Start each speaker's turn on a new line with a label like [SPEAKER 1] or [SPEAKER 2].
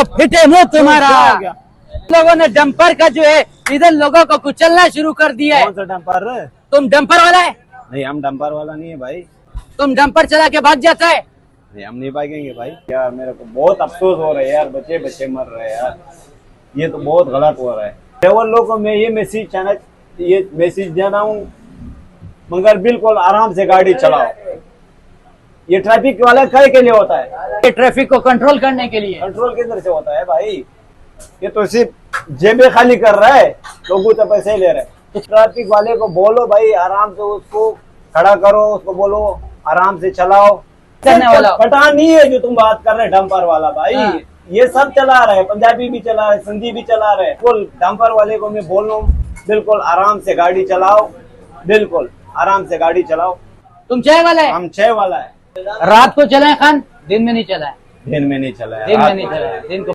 [SPEAKER 1] फिटे मुंह तुम्हारा। लोगों ने डंपर का जो है इधर लोगों को कुचलना शुरू कर दिया है।
[SPEAKER 2] कौन सा डंपर?
[SPEAKER 1] तुम डंपर वाला है?
[SPEAKER 2] नहीं, हम डंपर वाला नहीं है भाई।
[SPEAKER 1] तुम डंपर चला के भाग जाता है?
[SPEAKER 2] नहीं, हम नहीं भागेंगे भाई। यार मेरे को बहुत अफसोस हो रहा है यार, बच्चे बच्चे मर रहे हैं यार, ये तो बहुत गलत हो रहा है। ड्राइवर लोगों को मैं ये मैसेज दे रहा हूँ, मगर बिल्कुल आराम से गाड़ी चलाओ। ये ट्रैफिक वाला काय के लिए होता है?
[SPEAKER 1] ये ट्रैफिक को कंट्रोल करने के लिए।
[SPEAKER 2] कंट्रोल किधर से होता है भाई? ये तो सिर्फ जेबें खाली कर रहा है, लोगों से पैसे ले रहे हैं। तो ट्रैफिक वाले को बोलो भाई आराम से उसको खड़ा करो, उसको बोलो आराम से चलाओ।
[SPEAKER 1] करने वाला
[SPEAKER 2] पठान नहीं है जो तुम बात कर रहे डंपर वाला भाई।
[SPEAKER 1] हाँ।
[SPEAKER 2] ये सब चला रहे, पंजाबी भी चला रहे, सिंधी भी चला रहे। बिल्कुल डंपर वाले को मैं बोल रहा हूँ, बिल्कुल आराम से गाड़ी चलाओ, बिल्कुल आराम से गाड़ी चलाओ।
[SPEAKER 1] तुम चाय वाला है?
[SPEAKER 2] हम 6 वाला है।
[SPEAKER 1] रात को चलाए खान, दिन में नहीं चलाए।
[SPEAKER 2] दिन में नहीं चला है,
[SPEAKER 1] दिन में
[SPEAKER 2] रात
[SPEAKER 1] नहीं
[SPEAKER 2] को
[SPEAKER 1] चलाए, दिन को